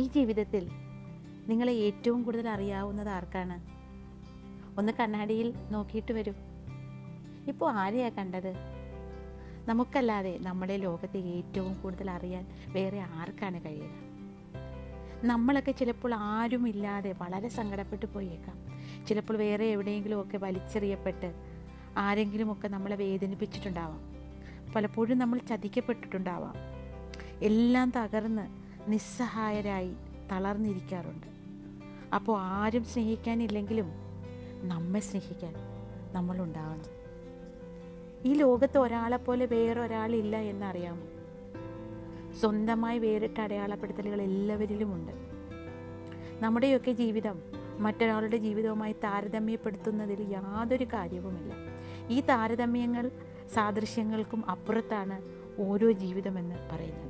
ഈ ജീവിതത്തിൽ നിങ്ങളെ ഏറ്റവും കൂടുതൽ അറിയാവുന്നത് ആർക്കാണ്? ഒന്ന് കണ്ണാടിയിൽ നോക്കിയിട്ട് വരൂ. ഇപ്പോൾ ആരെയാ കണ്ടത്? നമുക്കല്ലാതെ നമ്മുടെ ലോകത്തെ ഏറ്റവും കൂടുതൽ അറിയാൻ വേറെ ആർക്കാണ് കഴിയുക? നമ്മളൊക്കെ ചിലപ്പോൾ ആരുമില്ലാതെ വളരെ സങ്കടപ്പെട്ടു പോയേക്കാം. ചിലപ്പോൾ വേറെ എവിടെയെങ്കിലുമൊക്കെ വലിച്ചെറിയപ്പെട്ട് ആരെങ്കിലുമൊക്കെ നമ്മളെ വേദനിപ്പിച്ചിട്ടുണ്ടാവാം. പലപ്പോഴും നമ്മൾ ചതിക്കപ്പെട്ടിട്ടുണ്ടാവാം. എല്ലാം തകർന്ന് നിസ്സഹായരായി തളർന്നിരിക്കാറുണ്ട്. അപ്പോൾ ആരും സ്നേഹിക്കാനില്ലെങ്കിലും നമ്മെ സ്നേഹിക്കാൻ നമ്മളുണ്ടാവണം. ഈ ലോകത്ത് ഒരാളെപ്പോലെ വേറൊരാളില്ല എന്നറിയാമോ? സ്വന്തമായി വേറിട്ട അടയാളപ്പെടുത്തലുകൾ എല്ലാവരിലുമുണ്ട്. നമ്മുടെയൊക്കെ ജീവിതം മറ്റൊരാളുടെ ജീവിതവുമായി താരതമ്യപ്പെടുത്തുന്നതിൽ യാതൊരു കാര്യവുമില്ല. ഈ താരതമ്യങ്ങൾ സാദൃശ്യങ്ങൾക്കും അപ്പുറത്താണ് ഓരോ ജീവിതമെന്ന് പറയുന്നത്.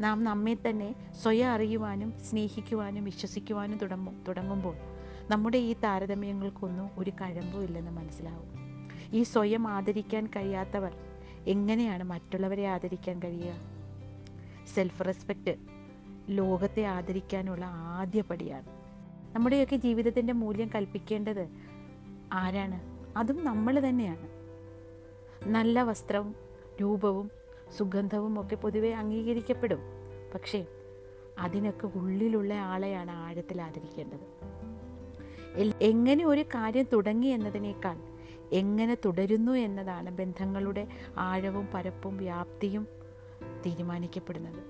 നാം നമ്മെ തന്നെ സ്വയം അറിയുവാനും സ്നേഹിക്കുവാനും വിശ്വസിക്കുവാനും തുടങ്ങുമ്പോൾ നമ്മുടെ ഈ താരതമ്യങ്ങൾക്കൊന്നും ഒരു കഴമ്പും ഇല്ലെന്ന് മനസ്സിലാവും. ഈ സ്വയം ആദരിക്കാൻ കഴിയാത്തവർ എങ്ങനെയാണ് മറ്റുള്ളവരെ ആദരിക്കാൻ കഴിയുക? സെൽഫ് റെസ്പെക്റ്റ് ലോകത്തെ ആദരിക്കാനുള്ള ആദ്യ പടിയാണ്. നമ്മുടെയൊക്കെ ജീവിതത്തിൻ്റെ മൂല്യം കൽപ്പിക്കേണ്ടത് ആരാണ്? അതും നമ്മൾ തന്നെയാണ്. നല്ല വസ്ത്രവും രൂപവും സുഗന്ധവും ഒക്കെ പൊതുവെ അംഗീകരിക്കപ്പെടും. പക്ഷേ അതിനൊക്കെ ഉള്ളിലുള്ള ആളെയാണ് ആഴത്തിൽ ആദരിക്കേണ്ടത്. എങ്ങനെ ഒരു കാര്യം തുടങ്ങി എന്നതിനേക്കാൾ എങ്ങനെ തുടരുന്നു എന്നതാണ് ബന്ധങ്ങളുടെ ആഴവും പരപ്പും വ്യാപ്തിയും തീരുമാനിക്കപ്പെടുന്നത്.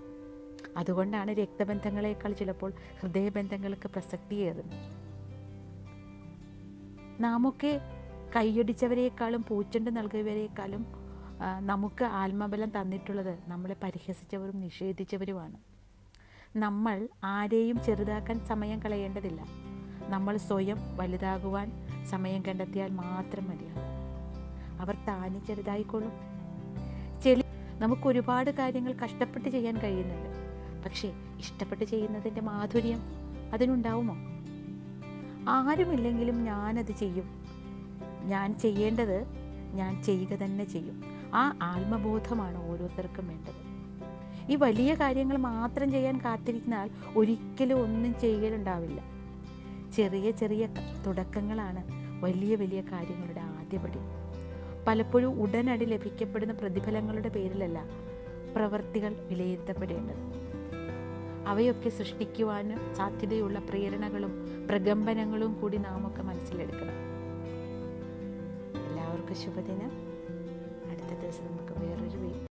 അതുകൊണ്ടാണ് രക്തബന്ധങ്ങളെക്കാൾ ചിലപ്പോൾ ഹൃദയബന്ധങ്ങൾക്ക് പ്രസക്തിയേറുന്നത്. നാമൊക്കെ കൈയടിച്ചവരെക്കാളും പൂച്ചെണ്ട് നൽകിയവരെക്കാളും നമുക്ക് ആത്മബലം തന്നിട്ടുള്ളത് നമ്മളെ പരിഹസിച്ചവരും നിഷേധിച്ചവരുമാണ്. നമ്മൾ ആരെയും ചെറുതാക്കാൻ സമയം കളയേണ്ടതില്ല. നമ്മൾ സ്വയം വലുതാകുവാൻ സമയം കണ്ടെത്തിയാൽ മാത്രം മതിയാകും. അവർ താനെ ചെറുതായിക്കൊള്ളും. നമുക്ക് ഒരുപാട് കാര്യങ്ങൾ കഷ്ടപ്പെട്ട് ചെയ്യാൻ കഴിയുന്നുണ്ട്. പക്ഷേ ഇഷ്ടപ്പെട്ട് ചെയ്യുന്നതിൻ്റെ മാധുര്യം അതിനുണ്ടാവുമോ? ആരുമില്ലെങ്കിലും ഞാനത് ചെയ്യും. ഞാൻ ചെയ്യേണ്ടത് ഞാൻ ചെയ്യുക തന്നെ ചെയ്യും. ആ ആത്മബോധമാണ് ഓരോരുത്തർക്കും വേണ്ടത്. ഈ വലിയ കാര്യങ്ങൾ മാത്രം ചെയ്യാൻ കാത്തിരുന്നാൽ ഒരിക്കലും ഒന്നും ചെയ്യലുണ്ടാവില്ല. ചെറിയ ചെറിയ തുടക്കങ്ങളാണ് വലിയ വലിയ കാര്യങ്ങളുടെ ആദ്യപടി. പലപ്പോഴും ഉടനടി ലഭിക്കപ്പെടുന്ന പ്രതിഫലങ്ങളുടെ പേരിലല്ല പ്രവൃത്തികൾ വിലയിരുത്തപ്പെടേണ്ടത്. അവയൊക്കെ സൃഷ്ടിക്കുവാനും സാധ്യതയുള്ള പ്രേരണകളും പ്രകമ്പനങ്ങളും കൂടി നാം ഒക്കെ മനസ്സിലെടുക്കണം. എല്ലാവർക്കും ശുഭദിനം. അടുത്ത ദിവസം നമുക്ക് വേറൊരു